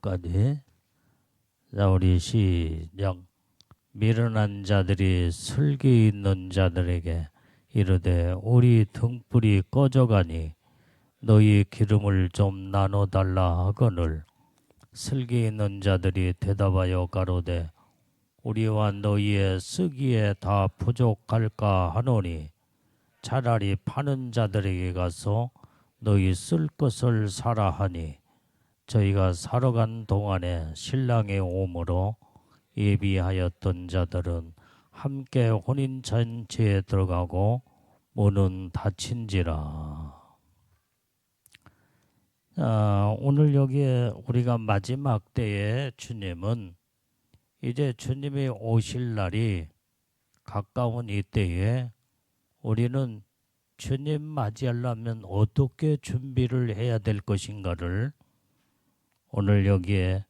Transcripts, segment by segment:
4절까지. 자, 우리 시작. 미련한 자들이 슬기 있는 자들에게 이르되 우리 등불이 꺼져가니 너희 기름을 좀 나눠달라 하거늘 슬기 있는 자들이 대답하여 가로되 우리와 너희의 쓰기에 다 부족할까 하노니 차라리 파는 자들에게 가서 너희 쓸 것을 사라 하니 저희가 사러 간 동안에 신랑의 오므로 예비하였던 자들은 함께 혼인잔치에 들어가고 문은 닫힌지라. 오늘 여기에 우리가 마지막 때에 주님은 이제 주님이 오실 날이 가까운 이때에 우리는 주님 맞이하려면 어떻게 준비를 해야 될 것인가를 오늘 여기에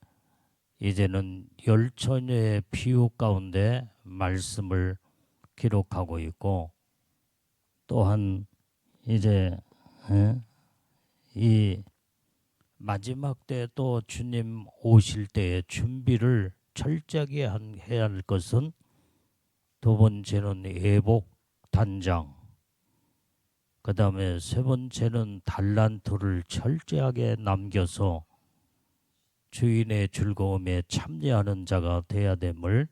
이제는 열 처녀의 비유 가운데 말씀을 기록하고 있고, 또한 이제 이 마지막 때 또 주님 오실 때의 준비를 철저하게 해야 할 것은 두 번째는 예복 단장, 그 다음에 세 번째는 달란트를 철저하게 남겨서 주인의 즐거움에 참여하는 자가 되어야 됨을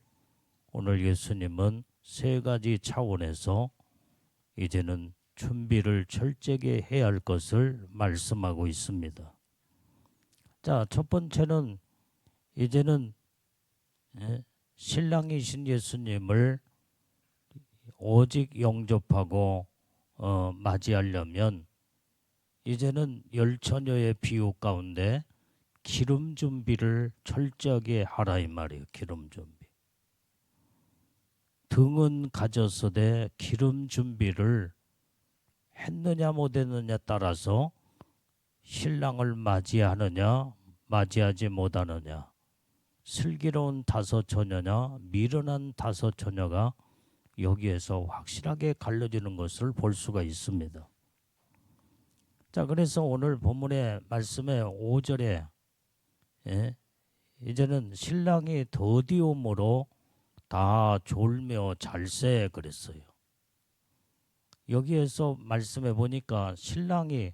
오늘 예수님은 세 가지 차원에서 이제는 준비를 철저하게 해야 할 것을 말씀하고 있습니다. 자, 첫 번째는 이제는 신랑이신 예수님을 오직 영접하고 맞이하려면 이제는 열 처녀의 비유 가운데 기름 준비를 철저하게 하라 이 말이에요. 기름 준비. 등은 가졌으되 기름 준비를 했느냐 못했느냐 따라서 신랑을 맞이하느냐 맞이하지 못하느냐, 슬기로운 다섯 처녀냐 미련한 다섯 처녀가 여기에서 확실하게 갈라지는 것을 볼 수가 있습니다. 자, 그래서 오늘 본문의 말씀의 5절에 이제는 신랑이 더디옴으로 다 졸며 잘세 그랬어요. 여기에서 말씀해 보니까 신랑이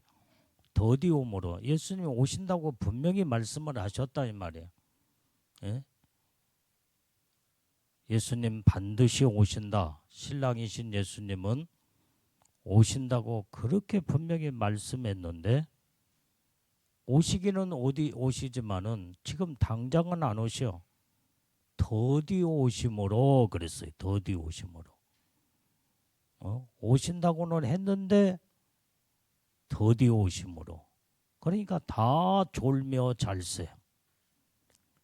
더디옴으로 예수님이 오신다고 분명히 말씀을 하셨다 이 말이에요. 예수님 반드시 오신다. 신랑이신 예수님은 오신다고 그렇게 분명히 말씀했는데 오시기는 어디 오시지만은 지금 당장은 안 오셔. 더디 오심으로 그랬어요. 더디 오심으로. 오신다고는 했는데 더디 오심으로. 그러니까 다 졸며 잘세.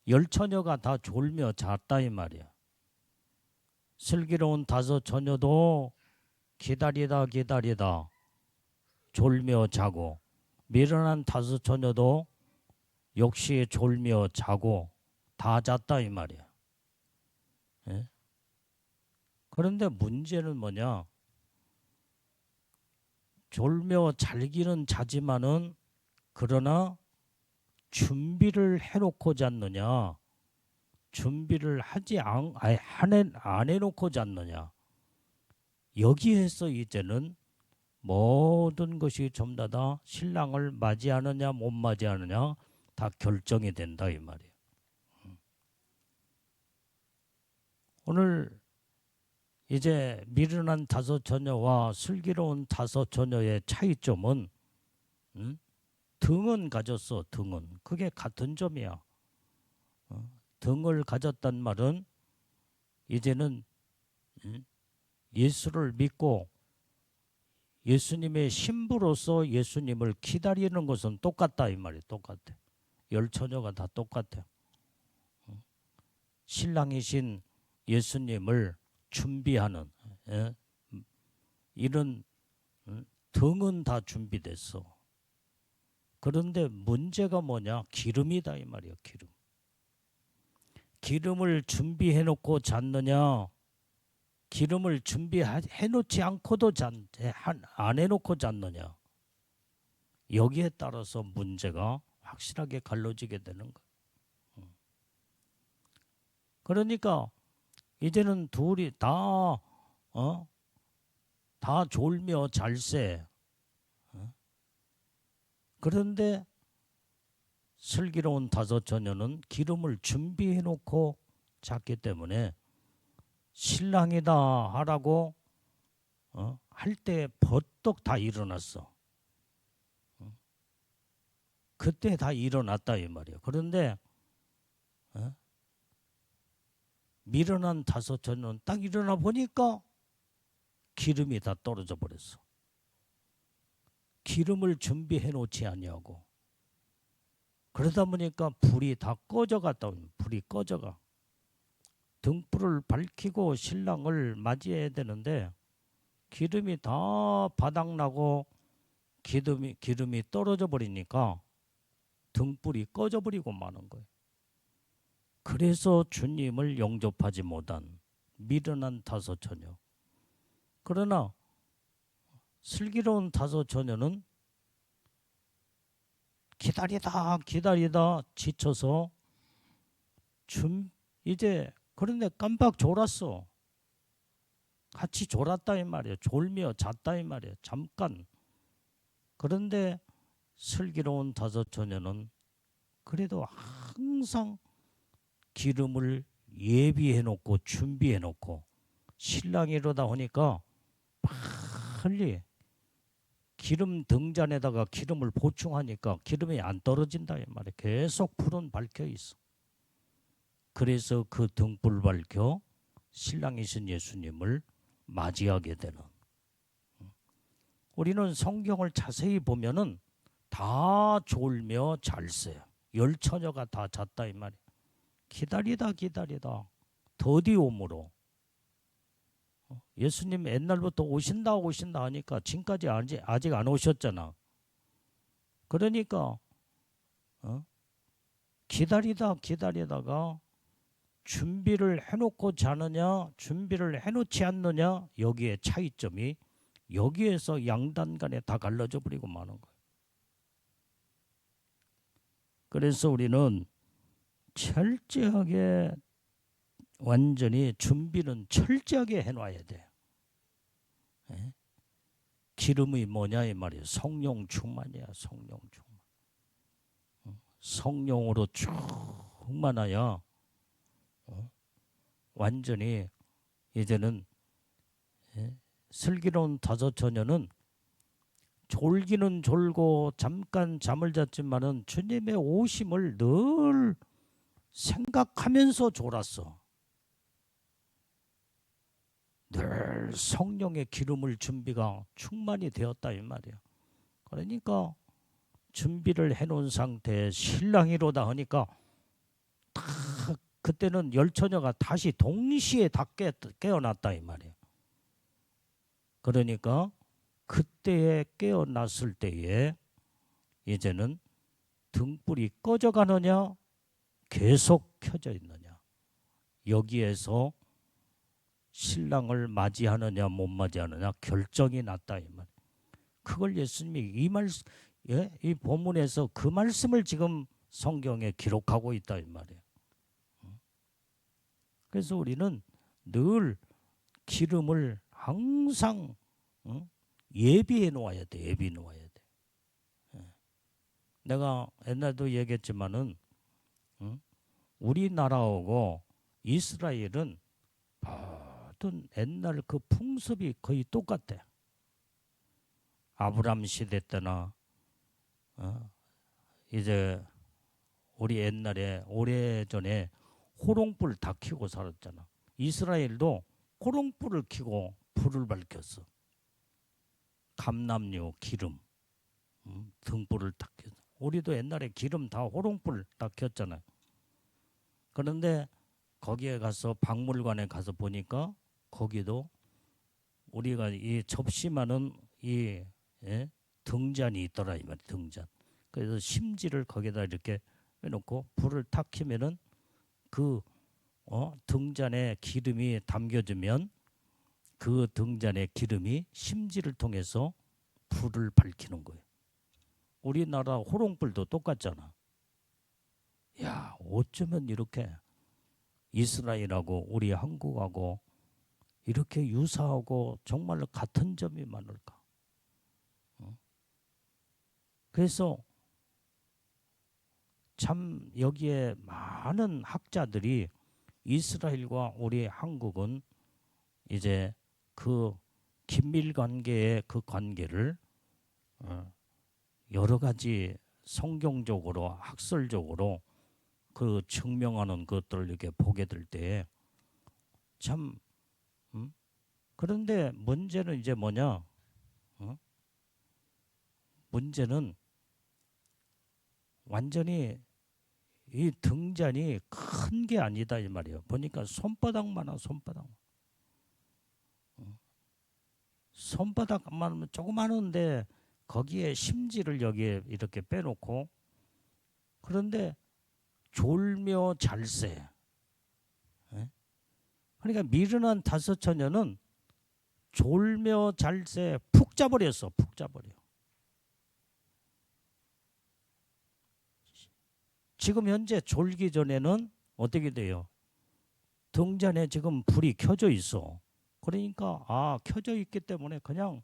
열 처녀가 다 졸며 잤다 이 말이야. 슬기로운 다섯 처녀도 기다리다 졸며 자고, 미련한 다섯 처녀도 역시 졸며 자고 다 잤다 이 말이야. 그런데 문제는 뭐냐? 졸며 잘기는 자지만은 그러나 준비를 해놓고 잤느냐, 준비를 안 해놓고 잤느냐, 여기에서 이제는 모든 것이 전부 다 신랑을 맞이하느냐 못 맞이하느냐 다 결정이 된다 이 말이에요. 오늘 이제 미련한 다섯 처녀와 슬기로운 다섯 처녀의 차이점은 등은 가졌어. 등은 그게 같은 점이야. 등을 가졌단 말은 이제는 예수를 믿고 예수님의 신부로서 예수님을 기다리는 것은 똑같다 이 말이에요. 똑같아. 열 처녀가 다 똑같아. 신랑이신 예수님을 준비하는 이런 등은 다 준비됐어. 그런데 문제가 뭐냐? 기름이다 이 말이야. 기름. 기름을 준비해 놓고 잤느냐, 기름을 준비해 놓지 않고도 안 해놓고 잤느냐, 여기에 따라서 문제가 확실하게 갈라지게 되는 거예요. 그러니까 이제는 둘이 다 졸며 잘세. 그런데 슬기로운 다섯 처녀는 기름을 준비해 놓고 잤기 때문에 신랑이다 하라고 할 때 버떡 다 일어났어. 그때 다 일어났다 이 말이야. 그런데 미련한 다섯 처녀는 딱 일어나 보니까 기름이 다 떨어져 버렸어. 기름을 준비해 놓지 아니하고. 그러다 보니까 불이 다 꺼져갔다. 불이 꺼져가. 등불을 밝히고 신랑을 맞이해야 되는데 기름이 다 바닥나고 기름이 떨어져 버리니까 등불이 꺼져 버리고 마는 거예요. 그래서 주님을 영접하지 못한 미련한 다섯 처녀. 그러나 슬기로운 다섯 처녀는 기다리다 지쳐서 이제 그런데 깜빡 졸았어. 같이 졸았다 이 말이에요. 졸며 잤다 이 말이에요. 잠깐. 그런데 슬기로운 다섯 처녀는 그래도 항상 기름을 예비해 놓고 준비해 놓고 신랑이 이러다 오니까 빨리 기름 등잔에다가 기름을 보충하니까 기름이 안 떨어진다 이 말이에요. 계속 불은 밝혀 있어. 그래서 그 등불 밝혀 신랑이신 예수님을 맞이하게 되는. 우리는 성경을 자세히 보면은 다 졸며 잘세. 열 처녀가 다 잤다 이 말이에요. 기다리다 더디 오므로. 예수님 옛날부터 오신다 하니까 지금까지 아직 안 오셨잖아. 그러니까 기다리다가 준비를 해놓고 자느냐 준비를 해놓지 않느냐 여기에 차이점이 여기에서 양단 간에 다 갈라져 버리고 마는 거예요. 그래서 우리는 철저하게 완전히 준비는 철저하게 해놔야 돼. 기름이 뭐냐 이 말이에요. 성령 충만이야. 성령 충만. 성령으로 충만하여 완전히 이제는 슬기로운 다섯 처녀는 졸기는 졸고 잠깐 잠을 잤지만은 주님의 오심을 늘 생각하면서 졸았어. 늘 성령의 기름을 준비가 충만히 되었다 이 말이야. 그러니까 준비를 해놓은 상태에 신랑이로다 하니까 딱 그때는 열 처녀가 다시 동시에 다 깨어났다 이 말이야. 그러니까 그때에 깨어났을 때에 이제는 등불이 꺼져가느냐 계속 켜져 있느냐 여기에서 신랑을 맞이하느냐 못 맞이하느냐 결정이 났다 이 말. 그걸 예수님이 이 본문에서 그 말씀을 지금 성경에 기록하고 있다 이 말이에요. 그래서 우리는 늘 기름을 항상 예비해 놓아야 돼. 예비해 놓아야 돼. 내가 옛날도 얘기했지만은 우리나라하고 이스라엘은 모든 옛날 그 풍습이 거의 똑같대. 아브람 시대 때나 이제 우리 옛날에 오래전에 호롱불 다 켜고 살았잖아. 이스라엘도 호롱불을 켜고 불을 밝혔어. 감람류 기름 등불을 딱 켰어. 우리도 옛날에 기름 다 호롱불 다 켰잖아요. 그런데 거기에 가서 박물관에 가서 보니까 거기도 우리가 이 접시만은 이 등잔이 있더라 이 말이야. 등잔. 그래서 심지를 거기다 이렇게 해놓고 불을 탁 켜면은 그 등잔에 기름이 담겨지면 그 등잔의 기름이 심지를 통해서 불을 밝히는 거예요. 우리나라 호롱불도 똑같잖아. 야, 어쩌면 이렇게 이스라엘하고 우리 한국하고 이렇게 유사하고 정말로 같은 점이 많을까? 그래서 참 여기에 많은 학자들이 이스라엘과 우리 한국은 이제 그 긴밀 관계의 그 관계를 여러 가지 성경적으로 학설적으로 그 증명하는 것들을 이렇게 보게 될 때 참 그런데 문제는 이제 뭐냐? 문제는 완전히 이 등잔이 큰 게 아니다 이 말이에요. 보니까 손바닥만한 손바닥만. 손바닥만 조그마한데 거기에 심지를 여기에 이렇게 빼놓고 그런데 졸며 잘세. 그러니까 미련한 다섯 처녀는 졸며 잘세 푹 자버렸어. 푹 자버려. 지금 현재 졸기 전에는 어떻게 돼요? 등잔에 지금 불이 켜져 있어. 그러니까 켜져 있기 때문에 그냥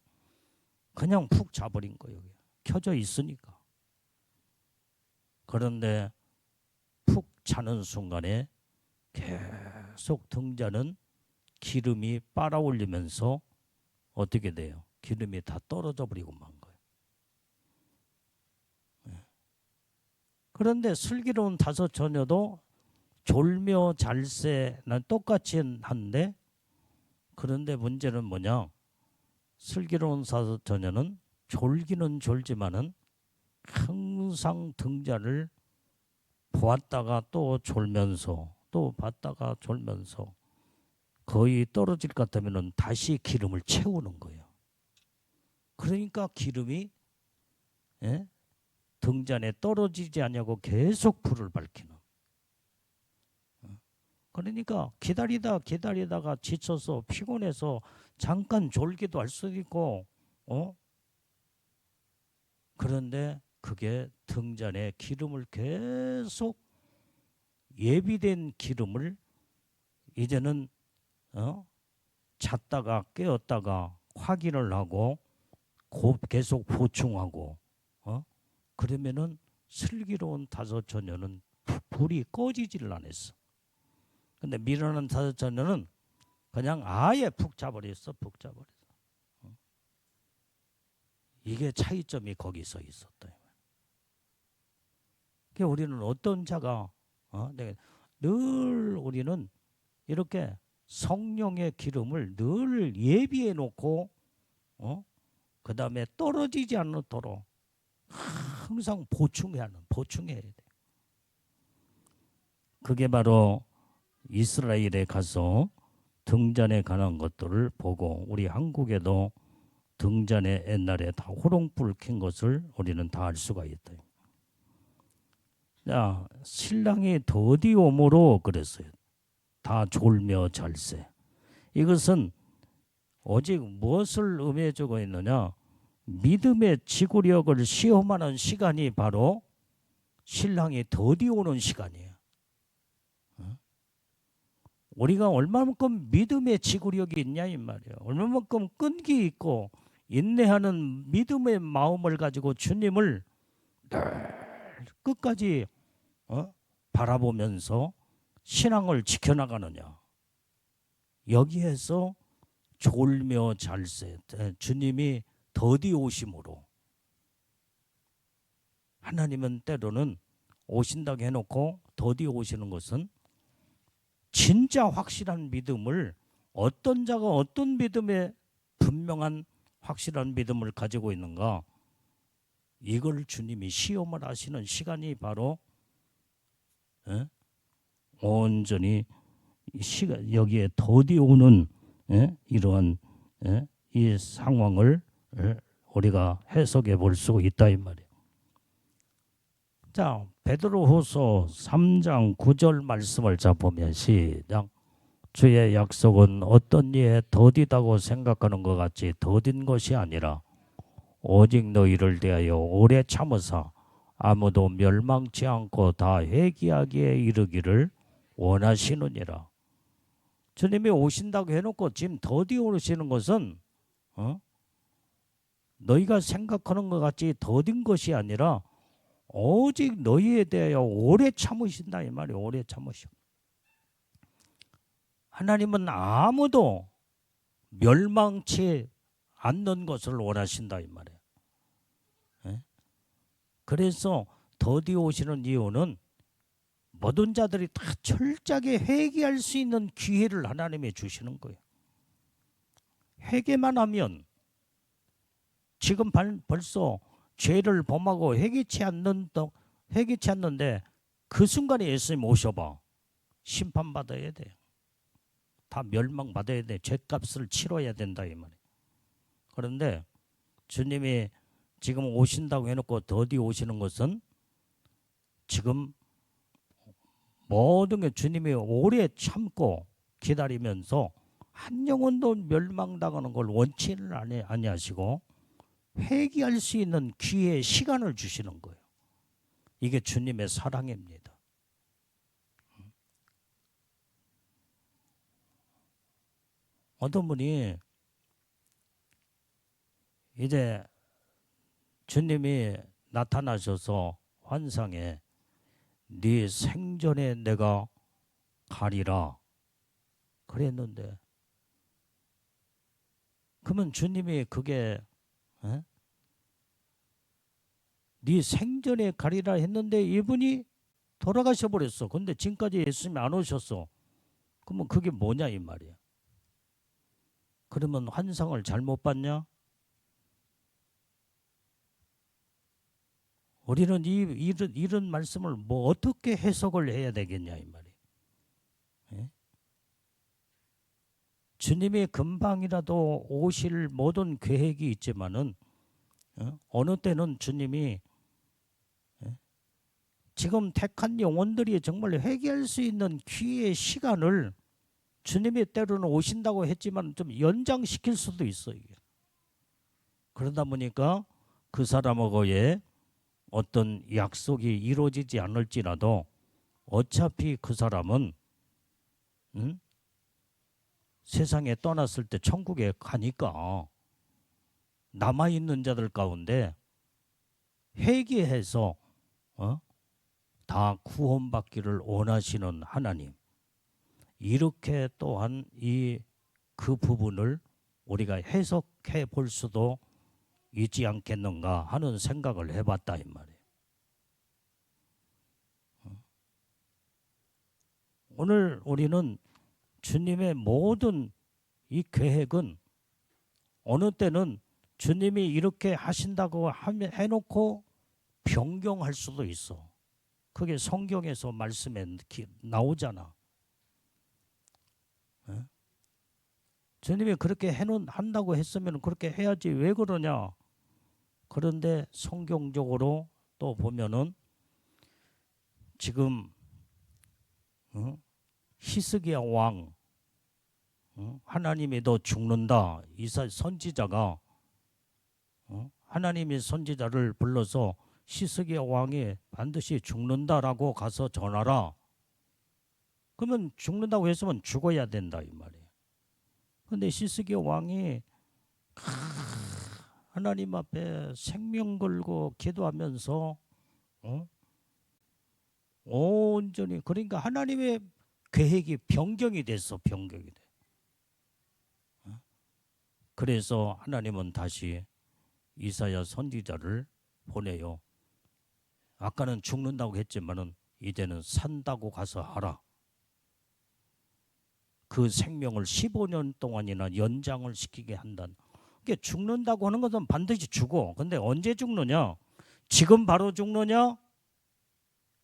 푹 자버린 거예요. 켜져 있으니까. 그런데 푹 자는 순간에 계속 등잔은 기름이 빨아올리면서 어떻게 돼요? 기름이 다 떨어져 버리고 만 거예요. 그런데 슬기로운 다섯 처녀도 졸며 잘세는 똑같이 한데 그런데 문제는 뭐냐? 슬기로운 다섯 처녀는 졸기는 졸지만은 항상 등잔을 보았다가 또 졸면서 또 봤다가 졸면서 거의 떨어질 것 같으면 다시 기름을 채우는 거예요. 그러니까 기름이 등잔에 떨어지지 않냐고 계속 불을 밝히는. 그러니까 기다리다가 지쳐서 피곤해서 잠깐 졸기도 할 수도 있고 그런데 그게 등잔에 기름을 계속 예비된 기름을 이제는 잤다가 깨었다가 확인을 하고 계속 보충하고 그러면은 슬기로운 다섯 처녀는 불이 꺼지지를 않았어. 근데 미련한 다섯 처녀는 그냥 아예 푹 자버렸어. 푹 자버렸어. 이게 차이점이 거기서 있었다. 그러니까 우리는 어떤 자가 늘 우리는 이렇게 성령의 기름을 늘 예비해 놓고 그 다음에 떨어지지 않도록 항상 보충해야 돼. 그게 바로 이스라엘에 가서 등잔에 관한 것들을 보고 우리 한국에도 등잔에 옛날에 다 호롱불 킨 것을 우리는 다 알 수가 있다. 자, 신랑이 더디 오므로 그랬어요. 다 졸며 잘세. 이것은 오직 무엇을 의미해주고 있느냐? 믿음의 지구력을 시험하는 시간이 바로 신랑이 더디 오는 시간이에요. 우리가 얼마만큼 믿음의 지구력이 있냐 이 말이에요. 얼마만큼 끈기 있고 인내하는 믿음의 마음을 가지고 주님을 끝까지 바라보면서 신앙을 지켜나가느냐. 여기에서 졸며 잘세 주님이 더디 오심으로 하나님은 때로는 오신다고 해놓고 더디 오시는 것은 진짜 확실한 믿음을 어떤 자가 어떤 믿음에 분명한 확실한 믿음을 가지고 있는가 이걸 주님이 시험을 하시는 시간이 바로 온전히 여기에 더디 오는 이러한 이 상황을 우리가 해석해 볼 수 있다 이 말이에요. 자, 베드로후서 3장 9절 말씀을 보면 시작. 주의 약속은 어떤 이에 더디다고 생각하는 것 같이 더딘 것이 아니라 오직 너희를 대하여 오래 참으사 아무도 멸망치 않고 다 회개하기에 이르기를 원하시느니라. 주님이 오신다고 해놓고 지금 더디 오시는 것은 너희가 생각하는 것 같이 더딘 것이 아니라 오직 너희에 대하여 오래 참으신다 이 말이에요. 오래 참으셔. 하나님은 아무도 멸망치 않는 것을 원하신다 이 말이에요. 그래서 더디 오시는 이유는 모든 자들이 다 철저하게 회개할 수 있는 기회를 하나님이 주시는 거예요. 회개만 하면 지금 벌써 죄를 범하고 회개치 않는데 그 순간에 예수님 오셔봐. 심판받아야 돼요. 다 멸망받아야 돼. 죄값을 치러야 된다 이 말이에요. 그런데 주님이 지금 오신다고 해놓고 더디 오시는 것은 지금 모든 게 주님이 오래 참고 기다리면서 한 영혼도 멸망당하는 걸 원치는 아니하시고 회개할 수 있는 기회, 시간을 주시는 거예요. 이게 주님의 사랑입니다. 어떤 분이 이제 주님이 나타나셔서 환상에 네 생전에 내가 가리라 그랬는데, 그러면 주님이 그게 네 생전에 가리라 했는데 이분이 돌아가셔 버렸어. 근데 지금까지 예수님이 안 오셨어. 그러면 그게 뭐냐 이 말이야. 그러면 환상을 잘못 봤냐? 우리는 이런 말씀을 뭐 어떻게 해석을 해야 되겠냐 이 말이에요. 예? 주님이 금방이라도 오실 모든 계획이 있지만은 어느 때는 주님이 지금 택한 영혼들이 정말 회개할 수 있는 기회의 시간을 주님이 때로는 오신다고 했지만 좀 연장시킬 수도 있어요. 그러다 보니까 그 사람하고의 어떤 약속이 이루어지지 않을지라도 어차피 그 사람은 세상에 떠났을 때 천국에 가니까 남아있는 자들 가운데 회개해서 다 구원받기를 원하시는 하나님, 이렇게 또한 그 부분을 우리가 해석해 볼 수도 있지 않겠는가 하는 생각을 해봤다 이 말이에요. 오늘 우리는 주님의 모든 이 계획은 어느 때는 주님이 이렇게 하신다고 해놓고 변경할 수도 있어. 그게 성경에서 말씀에 나오잖아. 주님이 그렇게 한다고 했으면 그렇게 해야지 왜 그러냐. 그런데 성경적으로 또 보면은 지금 히스기야 왕, 하나님이 너 죽는다. 이사 선지자가 하나님이 선지자를 불러서 히스기야 왕이 반드시 죽는다라고 가서 전하라. 그러면 죽는다고 했으면 죽어야 된다 이 말이에요. 근데 히스기야 왕이 하나님 앞에 생명 걸고 기도하면서 온전히, 그러니까 하나님의 계획이 변경이 됐어. 변경이 돼. 그래서 하나님은 다시 이사야 선지자를 보내요. 아까는 죽는다고 했지만은 이제는 산다고 가서 하라. 그 생명을 15년 동안이나 연장을 시키게 한다는. 그러니까 죽는다고 하는 것은 반드시 죽어. 근데 언제 죽느냐? 지금 바로 죽느냐?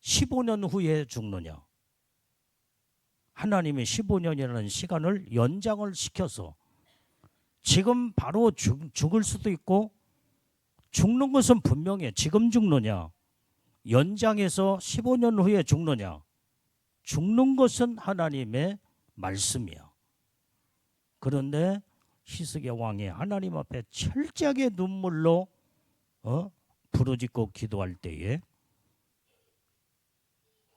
15년 후에 죽느냐? 하나님이 15년이라는 시간을 연장을 시켜서 지금 바로 죽을 수도 있고, 죽는 것은 분명해. 지금 죽느냐? 연장해서 15년 후에 죽느냐? 죽는 것은 하나님의 말씀이야. 그런데 히스기야 왕이 하나님 앞에 철저하게 눈물로 부르짖고 기도할 때에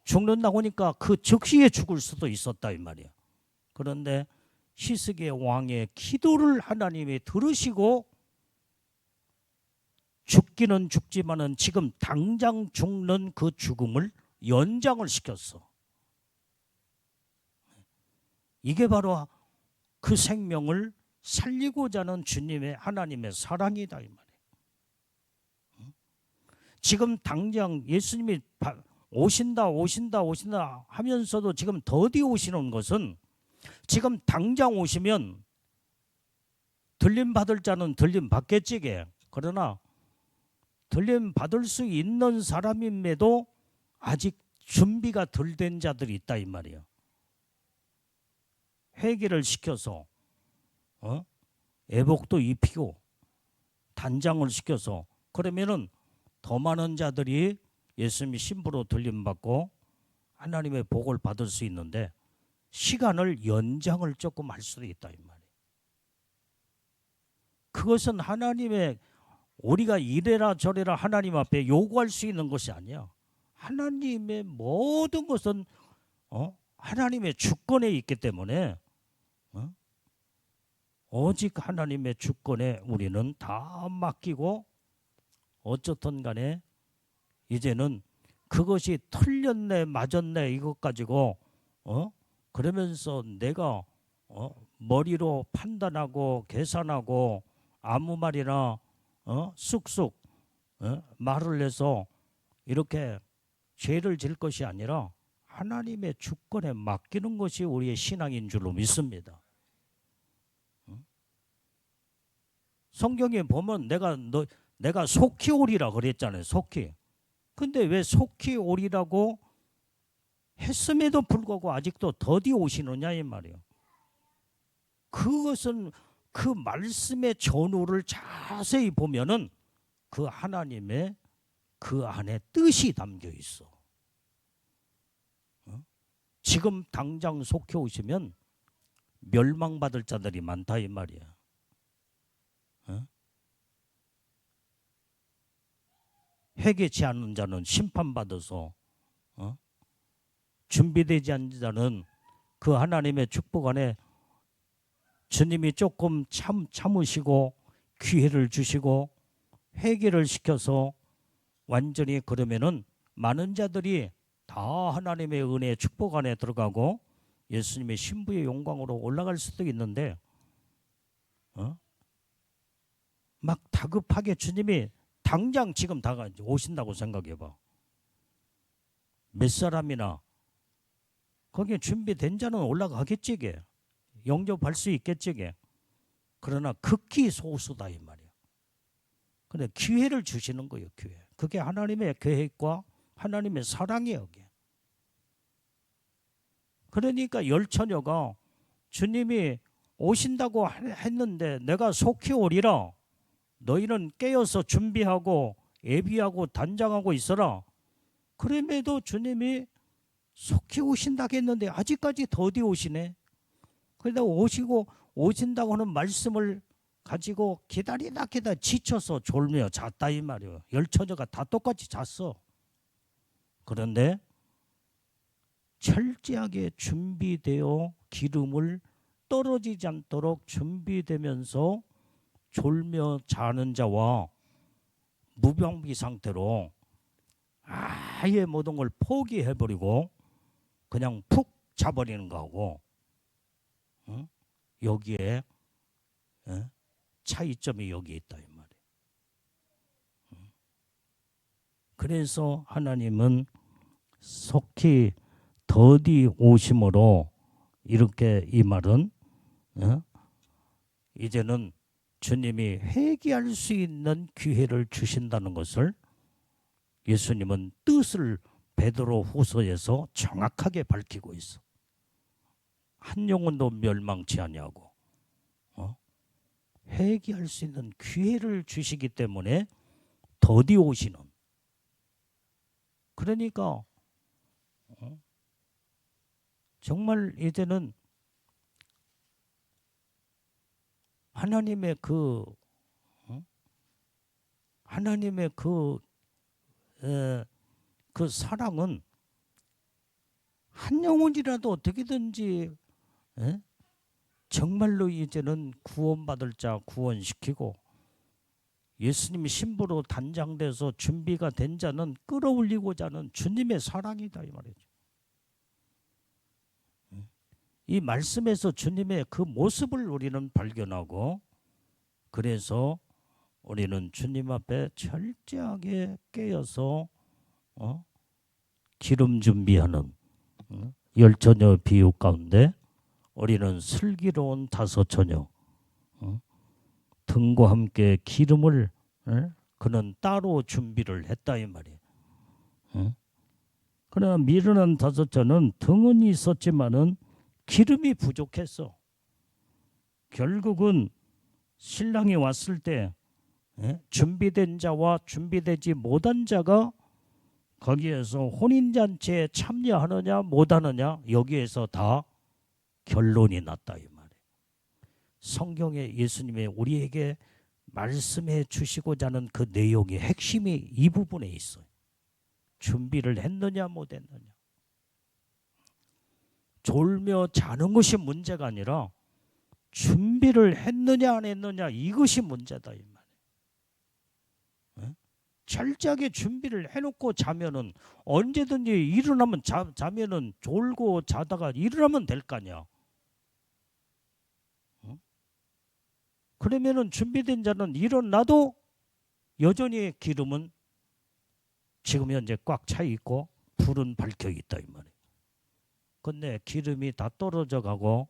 죽는다고 하니까 그 즉시에 죽을 수도 있었다 이 말이야. 그런데 히스기야 왕의 기도를 하나님이 들으시고 죽기는 죽지만은 지금 당장 죽는 그 죽음을 연장을 시켰어. 이게 바로 그 생명을 살리고자 하는 주님의 하나님의 사랑이다 이 말이에요. 지금 당장 예수님이 오신다 하면서도 지금 더디 오시는 것은 지금 당장 오시면 들림 받을 자는 들림 받겠지게. 그러나 들림 받을 수 있는 사람임에도 아직 준비가 덜 된 자들이 있다 이 말이에요. 회개를 시켜서 애복도 입히고 단장을 시켜서 그러면은 더 많은 자들이 예수님이 신부로 들림받고 하나님의 복을 받을 수 있는데 시간을 연장을 조금 할 수도 있다 이 말이에요. 그것은 하나님의 우리가 이래라 저래라 하나님 앞에 요구할 수 있는 것이 아니야. 하나님의 모든 것은 하나님의 주권에 있기 때문에 오직 하나님의 주권에 우리는 다 맡기고 어쨌든 간에 이제는 그것이 틀렸네 맞았네 이것 가지고 그러면서 내가 머리로 판단하고 계산하고 아무 말이나 쑥쑥 말을 해서 이렇게 죄를 질 것이 아니라 하나님의 주권에 맡기는 것이 우리의 신앙인 줄로 믿습니다. 성경에 보면 내가 속히 오리라 그랬잖아요. 속히. 근데 왜 속히 오리라고 했음에도 불구하고 아직도 더디 오시느냐 이 말이에요. 그것은 그 말씀의 전후를 자세히 보면은 그 하나님의 그 안에 뜻이 담겨 있어. 지금 당장 속히 오시면 멸망받을 자들이 많다 이 말이야. 회개치 않는 자는 심판받아서 준비되지 않은 자는 그 하나님의 축복 안에 주님이 조금 참으시고 기회를 주시고 회개를 시켜서 완전히 그러면은 많은 자들이 다 하나님의 은혜의 축복 안에 들어가고 예수님의 신부의 영광으로 올라갈 수도 있는데 막 다급하게 주님이 당장 지금 오신다고 생각해봐. 몇 사람이나 거기에 준비된 자는 올라가겠지게. 영접할 수 있겠지게. 그러나 극히 소수다 이 말이야. 근데 기회를 주시는 거예요. 기회. 그게 하나님의 계획과 하나님의 사랑이에요. 그게. 그러니까 열 처녀가 주님이 오신다고 했는데 내가 속히 오리라. 너희는 깨어서 준비하고 예비하고 단장하고 있어라. 그럼에도 주님이 속히 오신다고 했는데 아직까지 더디 오시네. 그러다 오신다고 하는 말씀을 가지고 기다리다 지쳐서 졸며 잤다 이 말이에요. 열 처녀가 다 똑같이 잤어. 그런데 철저하게 준비되어 기름을 떨어지지 않도록 준비되면서 졸며 자는 자와 무병비 상태로 아예 모든 걸 포기해버리고 그냥 푹 자버리는 거하고 여기에 차이점이 여기 있다 이 말이에요. 그래서 하나님은 속히 더디 오심으로 이렇게 이 말은 이제는 주님이 회개할 수 있는 기회를 주신다는 것을 예수님은 뜻을 베드로 후서에서 정확하게 밝히고 있어. 한 영혼도 멸망치 아니하고 회개할 수 있는 기회를 주시기 때문에 더디 오시는. 그러니까 정말 이제는 하나님의 그 사랑은 한 영혼이라도 어떻게든지 에? 정말로 이제는 구원받을 자 구원시키고 예수님이 신부로 단장돼서 준비가 된 자는 끌어올리고자 하는 주님의 사랑이다 이 말이죠. 이 말씀에서 주님의 그 모습을 우리는 발견하고 그래서 우리는 주님 앞에 철저하게 깨어서 기름 준비하는 열처녀 비유 가운데 우리는 슬기로운 다섯 처녀 등과 함께 기름을 그는 따로 준비를 했다 이 말이에요. 그러나 미련한 다섯 처녀는 등은 있었지만은 기름이 부족했어. 결국은 신랑이 왔을 때 준비된 자와 준비되지 못한 자가 거기에서 혼인잔치에 참여하느냐 못하느냐 여기에서 다 결론이 났다 이 말이에요. 성경에 예수님의 우리에게 말씀해 주시고자 하는 그 내용의 핵심이 이 부분에 있어요. 준비를 했느냐 못했느냐. 졸며 자는 것이 문제가 아니라 준비를 했느냐 안 했느냐 이것이 문제다 이 말이에요. 철저하게 준비를 해놓고 자면은 언제든지 일어나면 자면은 졸고 자다가 일어나면 될 거 아니야. 그러면은 준비된 자는 일어나도 여전히 기름은 지금 현재 꽉 차 있고 불은 밝혀 있다 이 말이에요. 근데 기름이 다 떨어져 가고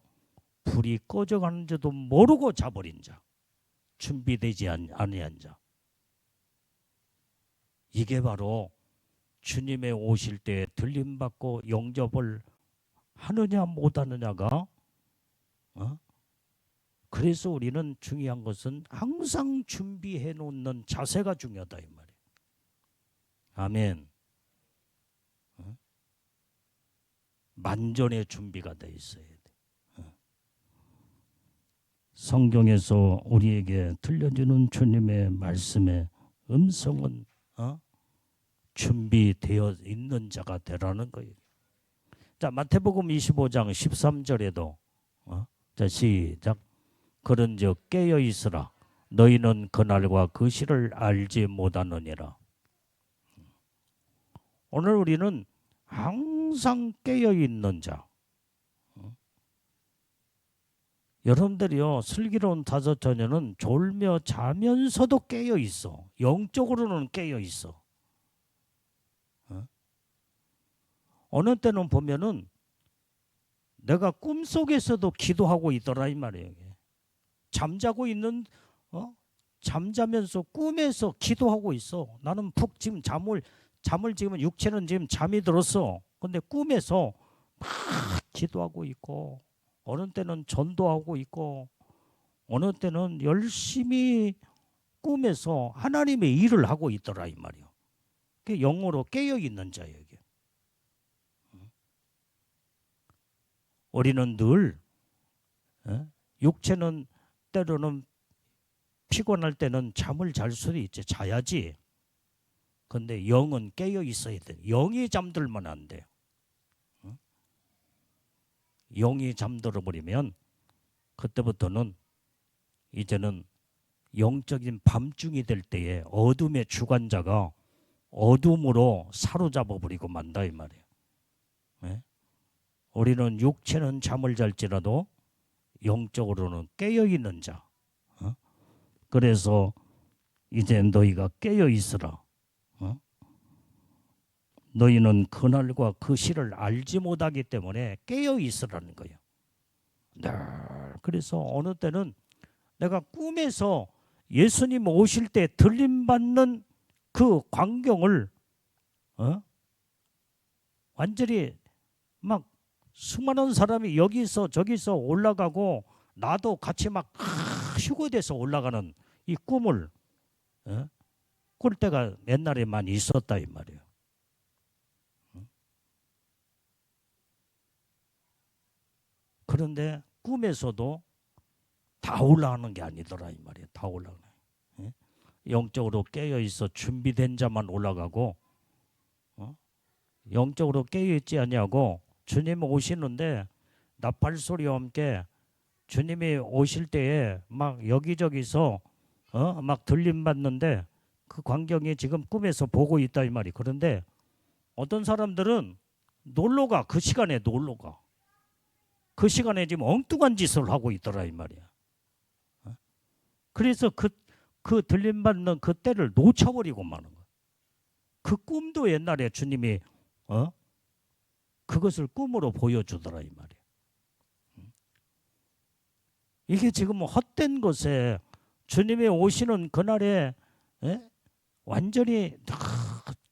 불이 꺼져 가는지도 모르고 자버린 자, 준비되지 아니한 자. 이게 바로 주님의 오실 때 들림받고 영접을 하느냐 못하느냐가 그래서 우리는 중요한 것은 항상 준비해 놓는 자세가 중요하다 이 말이에요. 아멘. 만전의 준비가 돼 있어야 돼. 성경에서 우리에게 들려주는 주님의 말씀의 음성은 준비되어 있는 자가 되라는 거예요. 자, 마태복음 25장 13절에도 자, 시작. 그런즉 깨어 있으라. 너희는 그날과 그 시를 알지 못하느니라. 오늘 우리는 항상 깨어 있는 자. 여러분들이요, 슬기로운 다섯 처녀는 졸며 자면서도 깨어 있어. 영적으로는 깨어 있어. 어느 때는 보면은 내가 꿈속에서도 기도하고 있더라 이 말이에요. 잠자고 있는 잠자면서 꿈에서 기도하고 있어. 나는 푹 지금 잠을 지금 육체는 지금 잠이 들었어. 근데 꿈에서 막 기도하고 있고 어느 때는 전도하고 있고 어느 때는 열심히 꿈에서 하나님의 일을 하고 있더라 이 말이에요. 그게 영으로 깨어 있는 자예요. 우리는 늘 육체는 때로는 피곤할 때는 잠을 잘 수도 있지. 자야지. 근데 영은 깨어 있어야 돼. 영이 잠들면 안 돼요. 영이 잠들어 버리면 그때부터는 이제는 영적인 밤중이 될 때에 어둠의 주관자가 어둠으로 사로잡아 버리고 만다 이 말이에요. 우리는 육체는 잠을 잘지라도 영적으로는 깨어 있는 자. 그래서 이제 너희가 깨어 있으라. 너희는 그날과 그 시를 알지 못하기 때문에 깨어 있으라는 거예요. 그래서 어느 때는 내가 꿈에서 예수님 오실 때 들림받는 그 광경을 완전히 막 수많은 사람이 여기서 저기서 올라가고 나도 같이 막 휴거돼서 올라가는 이 꿈을 꿀 때가 옛날에 많이 있었다 이 말이에요. 그런데 꿈에서도 다 올라가는 게 아니더라 이 말이에요. 다 올라가네. 영적으로 깨어 있어 준비된 자만 올라가고 영적으로 깨어 있지 않냐고 주님 오시는데 나팔 소리와 함께 주님이 오실 때에 막 여기저기서 막 들림 받는데 그 광경이 지금 꿈에서 보고 있다 이 말이. 그런데 어떤 사람들은 놀러가, 그 시간에 놀러가. 그 시간에 지금 엉뚱한 짓을 하고 있더라 이 말이야. 그래서 그 들림 받는 그 때를 놓쳐버리고 마는 거야. 그 꿈도 옛날에 주님이 그것을 꿈으로 보여주더라 이 말이야. 이게 지금 헛된 것에 주님이 오시는 그날에 완전히 다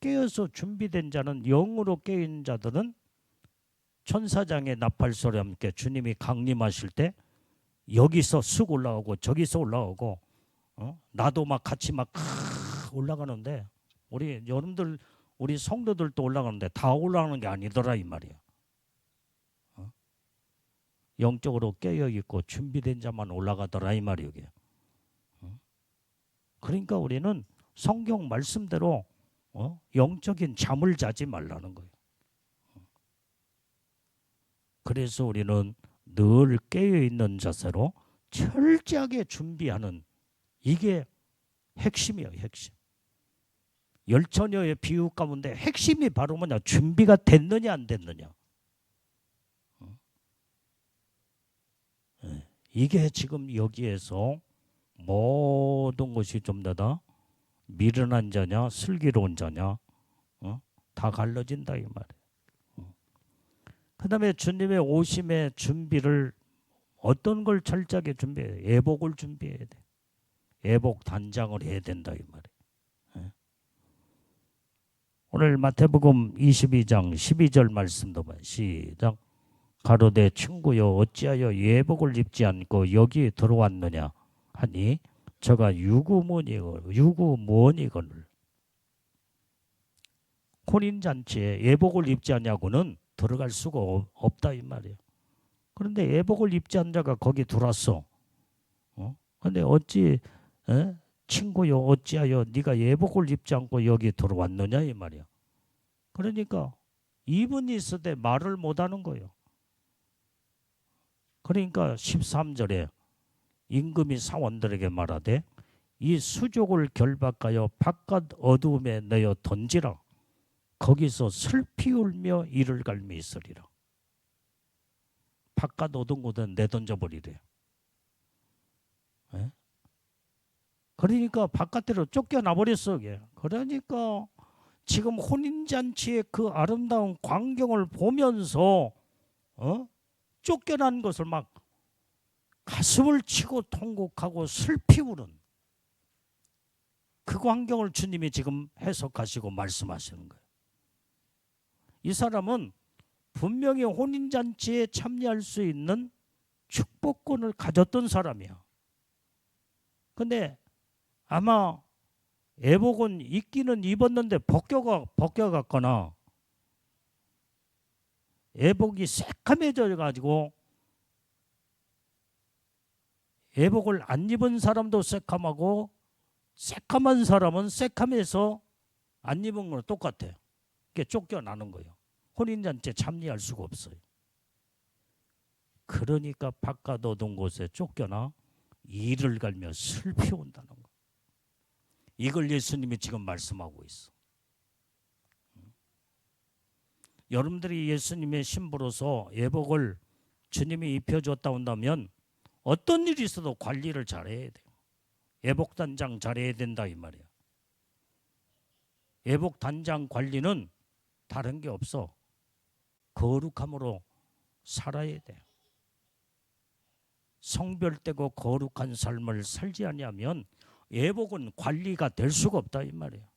깨어서 준비된 자는, 영으로 깨인 자들은 천사장의 나팔 소리와 함께 주님이 강림하실 때 여기서 쑥 올라오고 저기서 올라오고 나도 막 같이 막 올라가는데, 우리 여러분들 우리 성도들도 올라가는데 다 올라가는 게 아니더라 이 말이야. 영적으로 깨어 있고 준비된 자만 올라가더라 이 말이야. 이게. 그러니까 우리는 성경 말씀대로 영적인 잠을 자지 말라는 거예요. 그래서 우리는 늘 깨어 있는 자세로 철저하게 준비하는, 이게 핵심이에요. 핵심. 열처녀의 비유 가운데 핵심이 바로 뭐냐? 준비가 됐느냐 안 됐느냐. 이게 지금 여기에서 모든 것이 좀 더 미련한 자냐 슬기로운 자냐 다 갈라진다 이 말이에요. 그 다음에 주님의 오심의 준비를 어떤 걸 철저하게 준비해야 돼? 예복을 준비해야 돼. 예복 단장을 해야 된다 이 말이에요. 오늘 마태복음 22장 12절 말씀도 봐. 시작. 가로되 친구여 어찌하여 예복을 입지 않고 여기 들어왔느냐 하니 저가 유구무원이거늘. 혼인잔치에 예복을 입지 않냐고는 들어갈 수가 없다 이 말이에요. 그런데 예복을 입지 않은 자가 거기 들어왔어. 근데 어찌 친구여 어찌하여 네가 예복을 입지 않고 여기 들어왔느냐 이 말이야. 그러니까 입은 있으되 말을 못하는 거예요. 그러니까 13절에 임금이 사원들에게 말하되 이 수족을 결박하여 바깥 어두움에 내어 던지라. 거기서 슬피 울며 이를 갈미 있으리라. 바깥 어두운 곳에 내던져버리래. 그러니까 바깥으로 쫓겨나버렸어. 그러니까 지금 혼인잔치의 그 아름다운 광경을 보면서 쫓겨난 것을 막 가슴을 치고 통곡하고 슬피 우는 그 광경을 주님이 지금 해석하시고 말씀하시는 거예요. 이 사람은 분명히 혼인잔치에 참여할 수 있는 축복권을 가졌던 사람이야. 근데 아마 예복은 입기는 입었는데 벗겨갔거나 예복이 새카매져 가지고, 예복을 안 입은 사람도 새카하고 새카만 사람은 새카매서 안 입은 거랑 똑같아. 그게 쫓겨나는 거예요. 혼인잔치에 참여할 수가 없어요. 그러니까 바깥 어두운 곳에 쫓겨나 이를 갈며 슬피 온다는 거. 이걸 예수님이 지금 말씀하고 있어. 여러분들이 예수님의 신부로서 예복을 주님이 입혀줬다 온다면 어떤 일이 있어도 관리를 잘해야 돼요. 예복단장 잘해야 된다 이 말이야. 예복단장 관리는 다른 게 없어. 거룩함으로 살아야 돼요. 성별되고 거룩한 삶을 살지 아니하면 예복은 관리가 될 수가 없다 이 말이에요.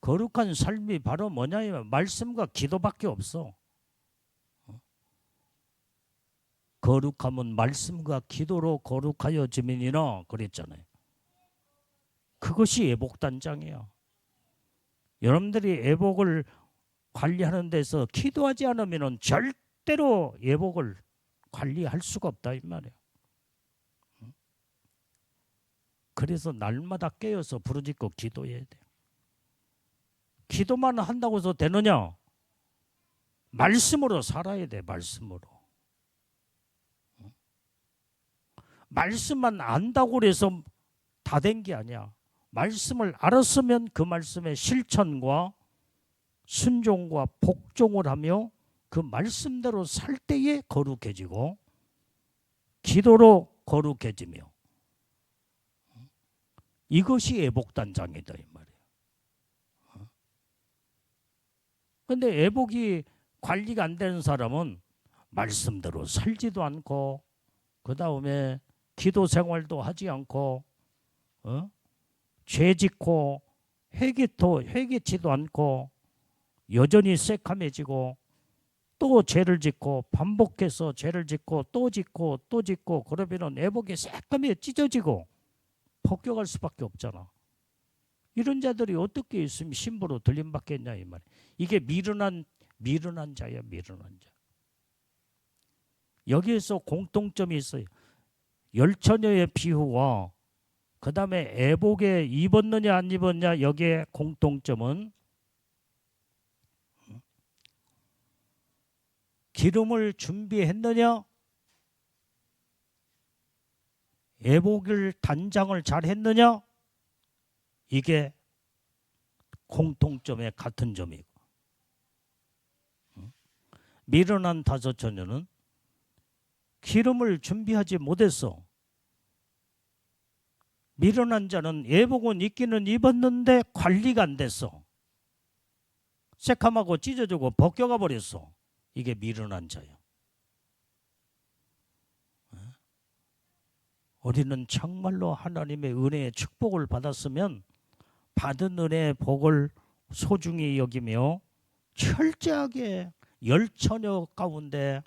거룩한 삶이 바로 뭐냐면 말씀과 기도밖에 없어. 거룩함은 말씀과 기도로 거룩하여짐이니라 그랬잖아요. 그것이 예복단장이에요. 여러분들이 예복을 관리하는 데서 기도하지 않으면 절대로 예복을 관리할 수가 없다 이 말이에요. 그래서 날마다 깨어서 부르짖고 기도해야 돼요. 기도만 한다고 해서 되느냐? 말씀으로 살아야 돼. 말씀으로. 말씀만 안다고 해서 다 된 게 아니야. 말씀을 알았으면 그 말씀의 실천과 순종과 복종을 하며 그 말씀대로 살 때에 거룩해지고 기도로 거룩해지며 이것이 애복단장이다 이 말이에요. 근데 애복이 관리가 안 되는 사람은 말씀대로 살지도 않고 그 다음에 기도 생활도 하지 않고 죄 짓고 회개치도 않고 여전히 새카매지고 또 죄를 짓고 반복해서 죄를 짓고 또 짓고 또 짓고 그러면은 애복이 새까매 찢어지고 폭격할 수밖에 없잖아. 이런 자들이 어떻게 있으면 신부로 들림받겠냐 이 말. 이게 미련한 자야. 미련한 자. 여기에서 공통점이 있어요. 열처녀의 비유와 그 다음에 애복에 입었느냐 안 입었냐 여기에 공통점은 기름을 준비했느냐 애복을 단장을 잘 했느냐 이게 공통점의 같은 점이고 미련한 다섯 처녀는 기름을 준비하지 못했어. 미련한 자는 애복은 있기는 입었는데 관리가 안 됐어. 새카마고 찢어지고 벗겨가 버렸어. 이게 미련한 자야. 우리는 정말로 하나님의 은혜의 축복을 받았으면 받은 은혜의 복을 소중히 여기며 철저하게 열처녀 가운데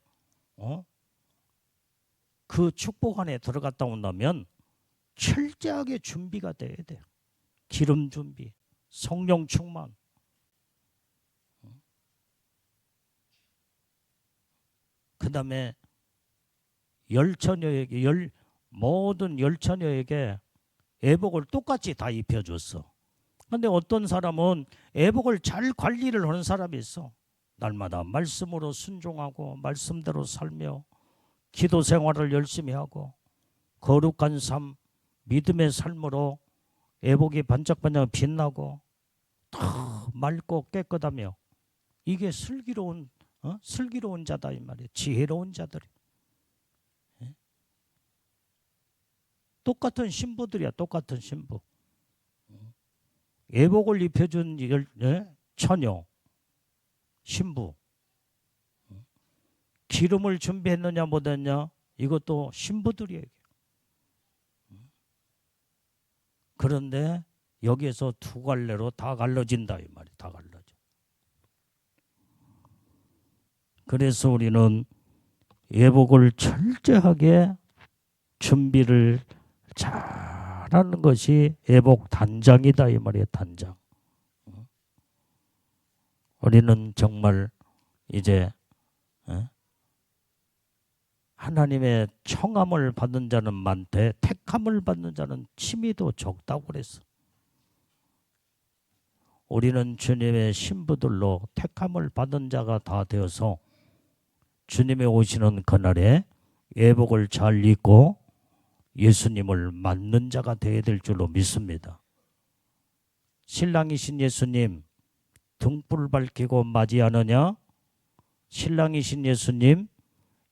그 축복 안에 들어갔다 온다면 철저하게 준비가 돼야 돼요. 기름 준비, 성령 충만. 그 다음에 모든 열처녀에게 애복을 똑같이 다 입혀줬어. 근데 어떤 사람은 애복을 잘 관리를 하는 사람이 있어. 날마다 말씀으로 순종하고 말씀대로 살며 기도 생활을 열심히 하고 거룩한 삶, 믿음의 삶으로 애복이 반짝반짝 빛나고 다 맑고 깨끗하며 이게 슬기로운 자다 이 말이에요. 지혜로운 자들이. 똑같은 신부들이야. 똑같은 신부. 애복을 입혀준 처녀, 신부. 기름을 준비했느냐 못했냐 이것도 신부들이에요. 그런데 여기에서 두 갈래로 다 갈라진다 이 말이에요. 다 갈라져. 그래서 우리는 애복을 철저하게 준비를 잘하는 것이 애복 단장이다 이 말이에요. 단장. 우리는 정말 이제 하나님의 청함을 받는 자는 많되 택함을 받는 자는 치미도 적다고 그랬어. 우리는 주님의 신부들로 택함을 받은 자가 다 되어서 주님의 오시는 그날에 애복을 잘 입고 예수님을 맞는 자가 되어야 될 줄로 믿습니다. 신랑이신 예수님 등불을 밝히고 맞이하느냐? 신랑이신 예수님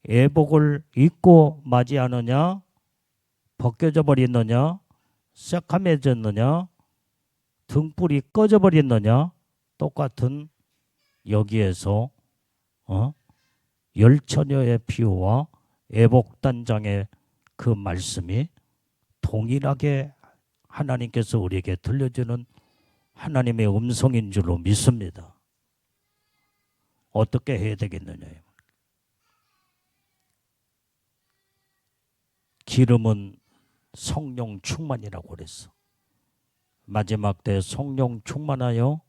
애복을 입고 맞이하느냐? 벗겨져 버리느냐? 새카매졌느냐? 등불이 꺼져 버렸느냐? 똑같은 여기에서 열처녀의 비유와 애복단장의 그 말씀이 동일하게 하나님께서 우리에게 들려주는 하나님의 음성인 줄로 믿습니다. 어떻게 해야 되겠느냐요? 기름은 성령 충만이라고 그랬어. 마지막 때 성령 충만하여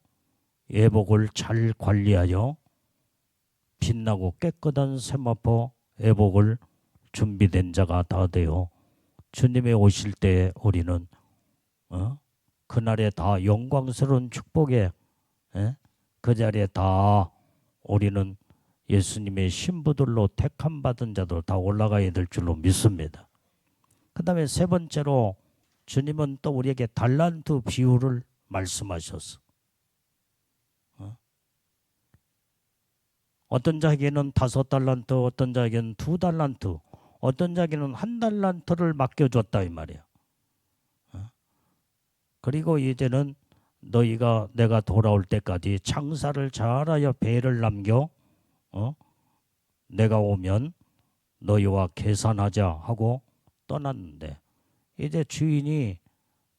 애복을 잘 관리하여 빛나고 깨끗한 세마포 애복을 준비된 자가 다 되어 주님의 오실 때 우리는 그날에 다 영광스러운 축복에 그 자리에 다 우리는 예수님의 신부들로 택함 받은 자들 다 올라가야 될 줄로 믿습니다. 그 다음에 세 번째로 주님은 또 우리에게 달란트 비율을 말씀하셨어. 어떤 자에게는 5달란트, 어떤 자에게는 2달란트, 어떤 자에게는 1달란트를 맡겨줬다 이 말이야. 그리고 이제는 너희가 내가 돌아올 때까지 장사를 잘하여 배를 남겨 내가 오면 너희와 계산하자 하고 떠났는데, 이제 주인이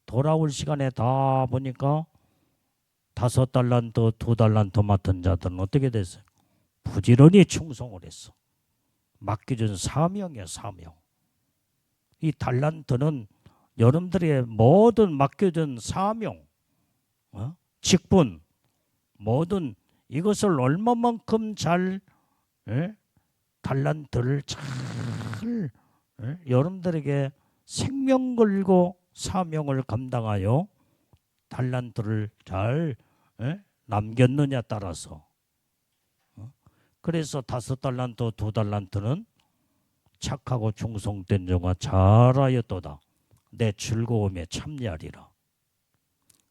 돌아올 시간에 다 보니까 5달란트, 2달란트 맡은 자들은 어떻게 됐어요? 부지런히 충성을 했어. 맡겨준 사명이야, 사명. 이 달란트는 여러분들의 모든 맡겨준 사명, 직분, 모든 이것을 얼마만큼 잘 달란트를 잘 여러분들에게 생명 걸고 사명을 감당하여 달란트를 잘 남겼느냐 따라서. 그래서 5달란트, 2달란트는 착하고 충성된 종아 잘하였도다. 내 즐거움에 참여하리라.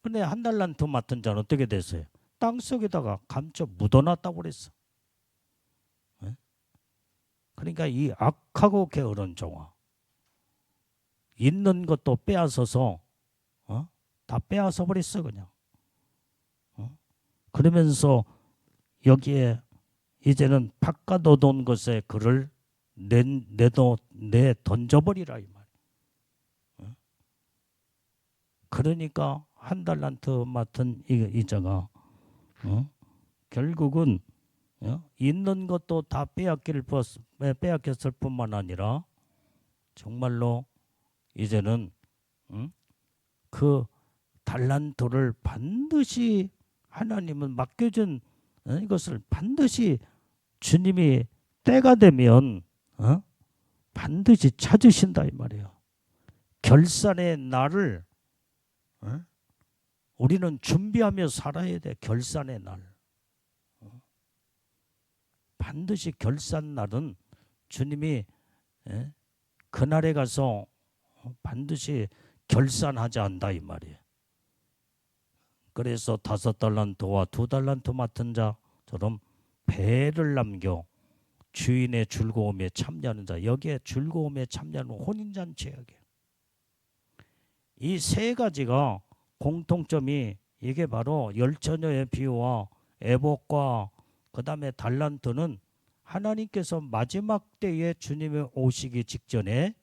근데 1달란트 맡은 자는 어떻게 됐어요? 땅속에다가 감춰 묻어놨다고 그랬어. 그러니까 이 악하고 게으른 종아, 있는 것도 빼앗아서 다 빼앗아 버렸어 그냥. 그러면서 여기에 이제는 바깥 얻어온 것에 그를 내 던져버리라 이 말. 그러니까 1달란트 맡은 이 자가 결국은 있는 것도 다 빼앗겼을 뿐만 아니라 정말로 이제는 그 달란트를 반드시 하나님은 맡겨준 이것을 반드시 주님이 때가 되면 반드시 찾으신다 이 말이에요. 결산의 날을 우리는 준비하며 살아야 돼. 결산의 날. 반드시 결산 날은 주님이 그날에 가서 반드시 결산하지 않다 이 말이에요. 그래서 5달란트와 2달란트 맡은 자처럼 배를 남겨 주인의 즐거움에 참여하는 자, 여기에 즐거움에 참여하는 혼인잔치예요. 이 세 가지가 공통점이 이게 바로 열처녀의 비유와 애복과 그 다음에 달란트는 하나님께서 마지막 때에 주님이 오시기 직전에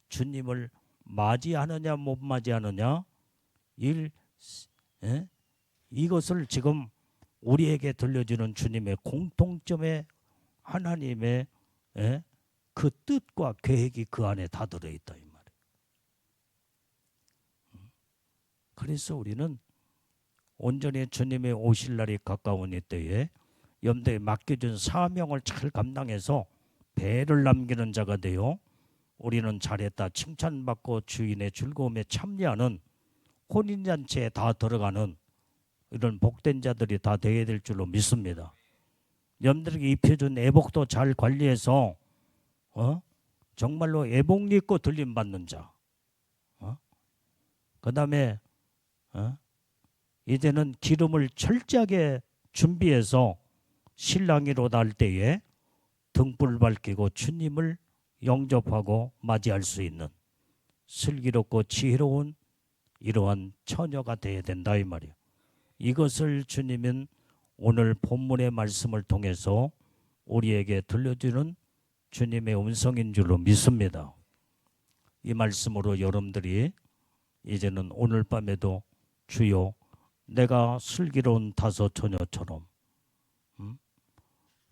주님을 맞이하느냐 못 맞이하느냐 이것을 지금 우리에게 들려주는 주님의 공통점의 하나님의 그 뜻과 계획이 그 안에 다 들어있다 이 말이에요. 그래서 우리는 온전히 주님의 오실 날이 가까운 이때에 염두에 맡겨준 사명을 잘 감당해서 배를 남기는 자가 되어 우리는 잘했다 칭찬받고 주인의 즐거움에 참여하는 혼인잔치에 다 들어가는 이런 복된 자들이 다 되어야 될 줄로 믿습니다. 여러분들에게 입혀준 애복도 잘 관리해서 정말로 애복 입고 들림받는 자, 그 다음에 이제는 기름을 철저하게 준비해서 신랑이로다 할 때에 등불 밝히고 주님을 영접하고 맞이할 수 있는 슬기롭고 지혜로운 이러한 처녀가 되어야 된다 이 말이에요. 이것을 주님은 오늘 본문의 말씀을 통해서 우리에게 들려주는 주님의 음성인 줄로 믿습니다. 이 말씀으로 여러분들이 이제는 오늘 밤에도 주여 내가 슬기로운 5 처녀처럼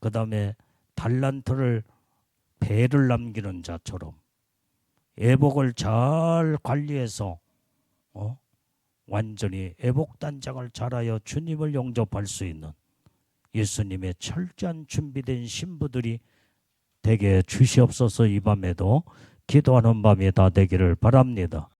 그 다음에 달란트를 배를 남기는 자처럼 애복을 잘 관리해서 완전히 애복단장을 잘하여 주님을 영접할 수 있는 예수님의 철저한 준비된 신부들이 되게 주시옵소서. 이 밤에도 기도하는 밤이 다 되기를 바랍니다.